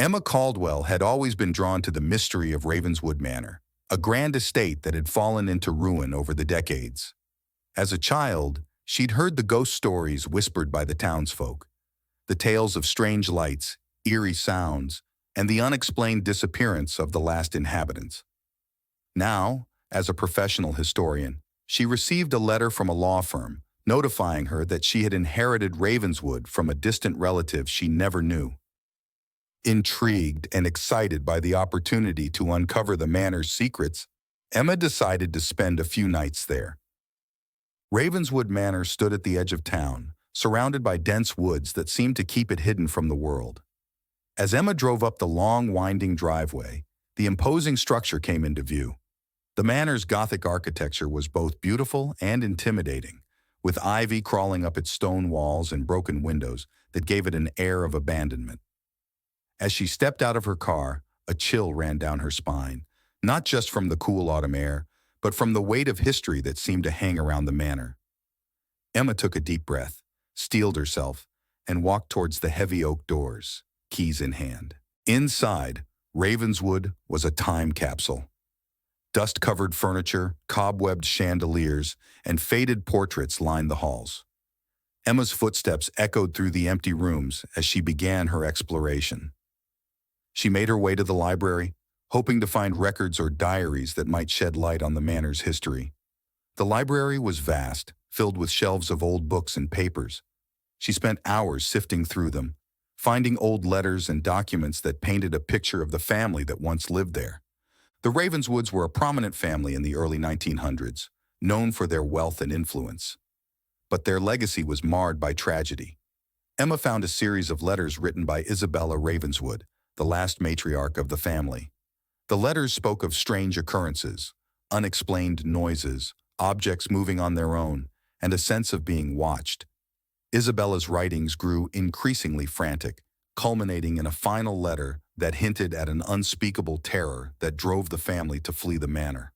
Emma Caldwell had always been drawn to the mystery of Ravenswood Manor, a grand estate that had fallen into ruin over the decades. As a child, she'd heard the ghost stories whispered by the townsfolk, the tales of strange lights, eerie sounds, and the unexplained disappearance of the last inhabitants. Now, as a professional historian, she received a letter from a law firm notifying her that she had inherited Ravenswood from a distant relative she never knew. Intrigued and excited by the opportunity to uncover the manor's secrets, Emma decided to spend a few nights there. Ravenswood Manor stood at the edge of town, surrounded by dense woods that seemed to keep it hidden from the world. As Emma drove up the long, winding driveway, the imposing structure came into view. The manor's Gothic architecture was both beautiful and intimidating, with ivy crawling up its stone walls and broken windows that gave it an air of abandonment. As she stepped out of her car, a chill ran down her spine, not just from the cool autumn air, but from the weight of history that seemed to hang around the manor. Emma took a deep breath, steeled herself, and walked towards the heavy oak doors, keys in hand. Inside, Ravenswood was a time capsule. Dust-covered furniture, cobwebbed chandeliers, and faded portraits lined the halls. Emma's footsteps echoed through the empty rooms as she began her exploration. She made her way to the library, hoping to find records or diaries that might shed light on the manor's history. The library was vast, filled with shelves of old books and papers. She spent hours sifting through them, finding old letters and documents that painted a picture of the family that once lived there. The Ravenswoods were a prominent family in the early 1900s, known for their wealth and influence. But their legacy was marred by tragedy. Emma found a series of letters written by Isabella Ravenswood, the last matriarch of the family. The letters spoke of strange occurrences, unexplained noises, objects moving on their own, and a sense of being watched. Isabella's writings grew increasingly frantic, culminating in a final letter that hinted at an unspeakable terror that drove the family to flee the manor.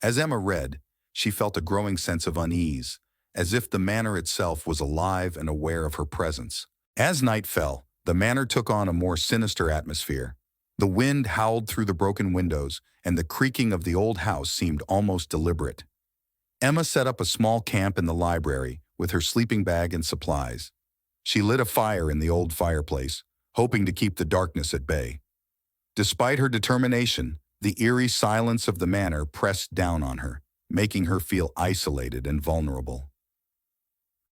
As Emma read, she felt a growing sense of unease, as if the manor itself was alive and aware of her presence. As night fell, the manor took on a more sinister atmosphere. The wind howled through the broken windows, and the creaking of the old house seemed almost deliberate. Emma set up a small camp in the library with her sleeping bag and supplies. She lit a fire in the old fireplace, hoping to keep the darkness at bay. Despite her determination, the eerie silence of the manor pressed down on her, making her feel isolated and vulnerable.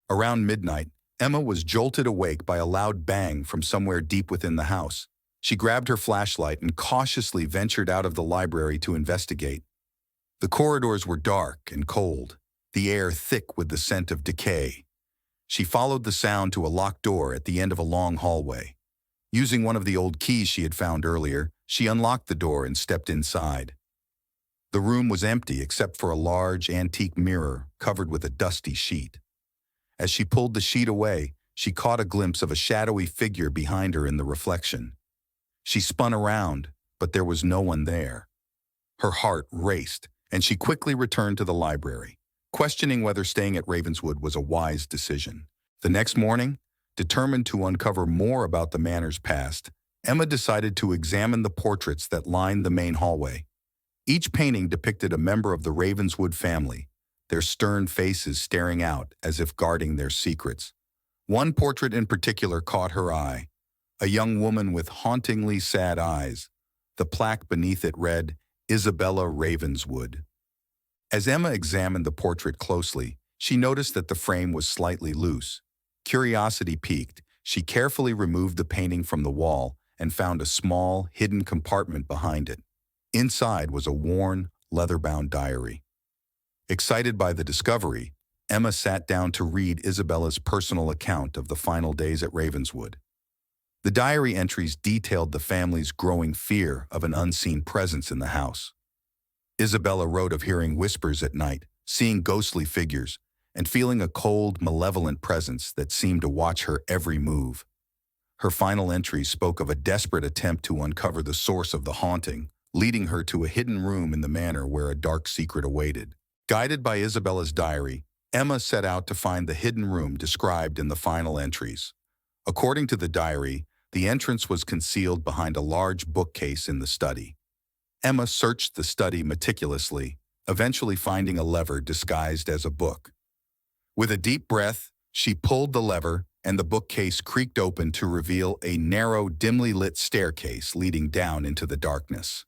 Around midnight, Emma was jolted awake by a loud bang from somewhere deep within the house. She grabbed her flashlight and cautiously ventured out of the library to investigate. The corridors were dark and cold, the air thick with the scent of decay. She followed the sound to a locked door at the end of a long hallway. Using one of the old keys she had found earlier, she unlocked the door and stepped inside. The room was empty except for a large antique mirror covered with a dusty sheet. As she pulled the sheet away, she caught a glimpse of a shadowy figure behind her in the reflection. She spun around, but there was no one there. Her heart raced, and she quickly returned to the library, questioning whether staying at Ravenswood was a wise decision. The next morning, determined to uncover more about the manor's past, Emma decided to examine the portraits that lined the main hallway. Each painting depicted a member of the Ravenswood family, their stern faces staring out as if guarding their secrets. One portrait in particular caught her eye, a young woman with hauntingly sad eyes. The plaque beneath it read, Isabella Ravenswood. As Emma examined the portrait closely, she noticed that the frame was slightly loose. Curiosity piqued, she carefully removed the painting from the wall and found a small, hidden compartment behind it. Inside was a worn, leather-bound diary. Excited by the discovery, Emma sat down to read Isabella's personal account of the final days at Ravenswood. The diary entries detailed the family's growing fear of an unseen presence in the house. Isabella wrote of hearing whispers at night, seeing ghostly figures, and feeling a cold, malevolent presence that seemed to watch her every move. Her final entries spoke of a desperate attempt to uncover the source of the haunting, leading her to a hidden room in the manor where a dark secret awaited. Guided by Isabella's diary, Emma set out to find the hidden room described in the final entries. According to the diary, The entrance was concealed behind a large bookcase in the study. Emma searched the study meticulously, eventually finding a lever disguised as a book. With a deep breath, she pulled the lever, and the bookcase creaked open to reveal a narrow, dimly lit staircase leading down into the darkness.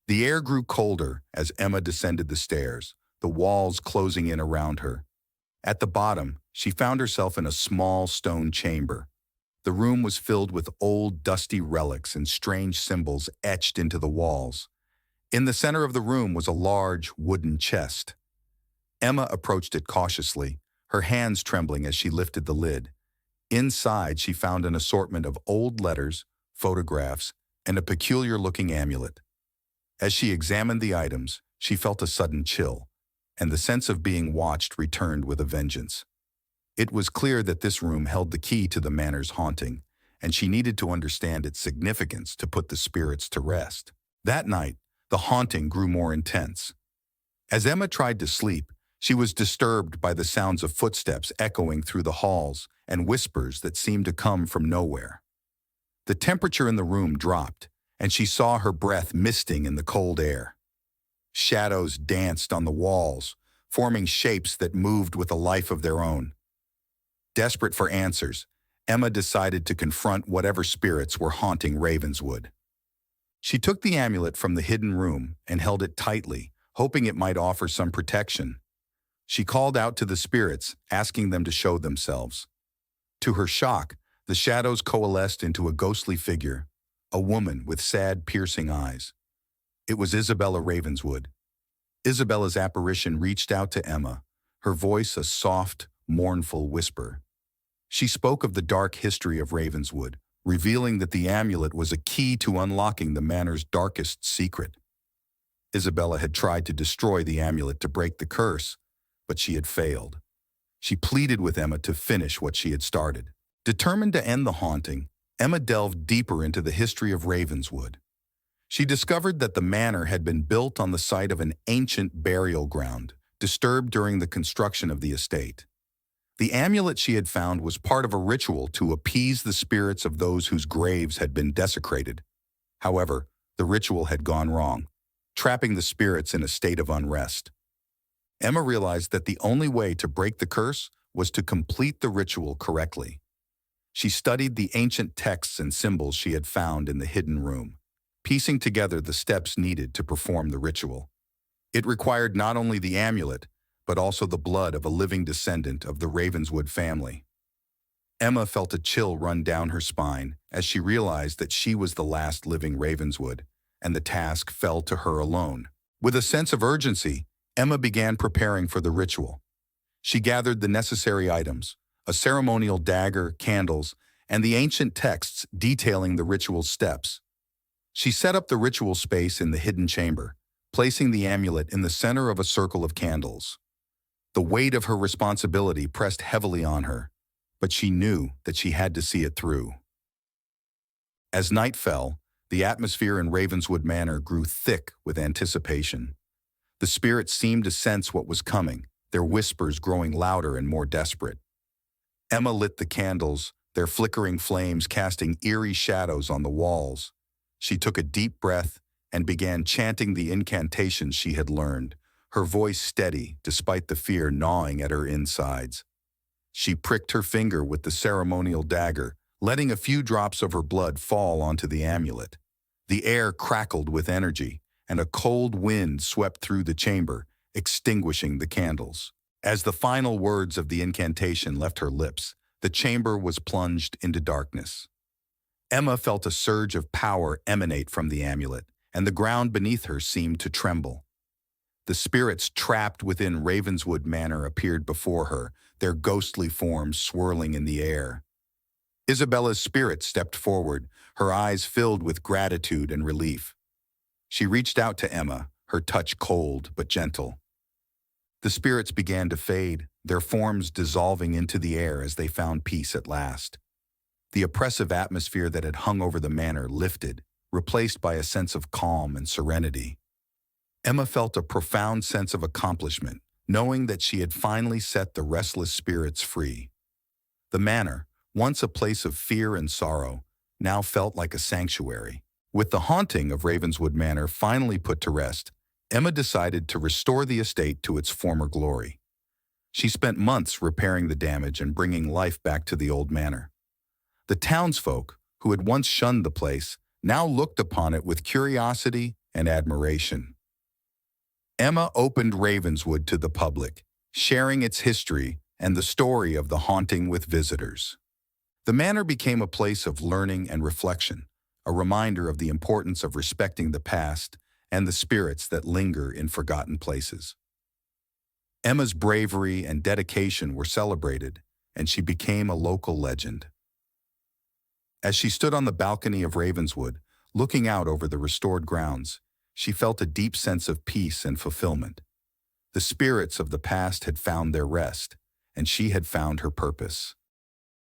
The air grew colder as Emma descended the stairs, the walls closing in around her. At the bottom, she found herself in a small stone chamber. The room was filled with old, dusty relics and strange symbols etched into the walls. In the center of the room was a large, wooden chest. Emma approached it cautiously, her hands trembling as she lifted the lid. Inside, she found an assortment of old letters, photographs, and a peculiar-looking amulet. As she examined the items, she felt a sudden chill, and the sense of being watched returned with a vengeance. It was clear that this room held the key to the manor's haunting, and she needed to understand its significance to put the spirits to rest. That night, the haunting grew more intense. As Emma tried to sleep, she was disturbed by the sounds of footsteps echoing through the halls and whispers that seemed to come from nowhere. The temperature in the room dropped, and she saw her breath misting in the cold air. Shadows danced on the walls, forming shapes that moved with a life of their own. Desperate for answers, Emma decided to confront whatever spirits were haunting Ravenswood. She took the amulet from the hidden room and held it tightly, hoping it might offer some protection. She called out to the spirits, asking them to show themselves. To her shock, the shadows coalesced into a ghostly figure, a woman with sad, piercing eyes. It was Isabella Ravenswood. Isabella's apparition reached out to Emma, her voice a soft, mournful whisper. She spoke of the dark history of Ravenswood, revealing that the amulet was a key to unlocking the manor's darkest secret. Isabella had tried to destroy the amulet to break the curse, but she had failed. She pleaded with Emma to finish what she had started. Determined to end the haunting, Emma delved deeper into the history of Ravenswood. She discovered that the manor had been built on the site of an ancient burial ground, disturbed during the construction of the estate. The amulet she had found was part of a ritual to appease the spirits of those whose graves had been desecrated. However, the ritual had gone wrong, trapping the spirits in a state of unrest. Emma realized that the only way to break the curse was to complete the ritual correctly. She studied the ancient texts and symbols she had found in the hidden room, piecing together the steps needed to perform the ritual. It required not only the amulet, but also the blood of a living descendant of the Ravenswood family. Emma felt a chill run down her spine as she realized that she was the last living Ravenswood, and the task fell to her alone. With a sense of urgency, Emma began preparing for the ritual. She gathered the necessary items, a ceremonial dagger, candles, and the ancient texts detailing the ritual's steps. She set up the ritual space in the hidden chamber, placing the amulet in the center of a circle of candles. The weight of her responsibility pressed heavily on her, but she knew that she had to see it through. As night fell, the atmosphere in Ravenswood Manor grew thick with anticipation. The spirits seemed to sense what was coming, their whispers growing louder and more desperate. Emma lit the candles, their flickering flames casting eerie shadows on the walls. She took a deep breath and began chanting the incantations she had learned, her voice steady despite the fear gnawing at her insides. She pricked her finger with the ceremonial dagger, letting a few drops of her blood fall onto the amulet. The air crackled with energy, and a cold wind swept through the chamber, extinguishing the candles. As the final words of the incantation left her lips, the chamber was plunged into darkness. Emma felt a surge of power emanate from the amulet, and the ground beneath her seemed to tremble. The spirits trapped within Ravenswood Manor appeared before her, their ghostly forms swirling in the air. Isabella's spirit stepped forward, her eyes filled with gratitude and relief. She reached out to Emma, her touch cold but gentle. The spirits began to fade, their forms dissolving into the air as they found peace at last. The oppressive atmosphere that had hung over the manor lifted, replaced by a sense of calm and serenity. Emma felt a profound sense of accomplishment, knowing that she had finally set the restless spirits free. The manor, once a place of fear and sorrow, now felt like a sanctuary. With the haunting of Ravenswood Manor finally put to rest, Emma decided to restore the estate to its former glory. She spent months repairing the damage and bringing life back to the old manor. The townsfolk, who had once shunned the place, now looked upon it with curiosity and admiration. Emma opened Ravenswood to the public, sharing its history and the story of the haunting with visitors. The manor became a place of learning and reflection, a reminder of the importance of respecting the past and the spirits that linger in forgotten places. Emma's bravery and dedication were celebrated, and she became a local legend. As she stood on the balcony of Ravenswood, looking out over the restored grounds, she felt a deep sense of peace and fulfillment. The spirits of the past had found their rest, and she had found her purpose.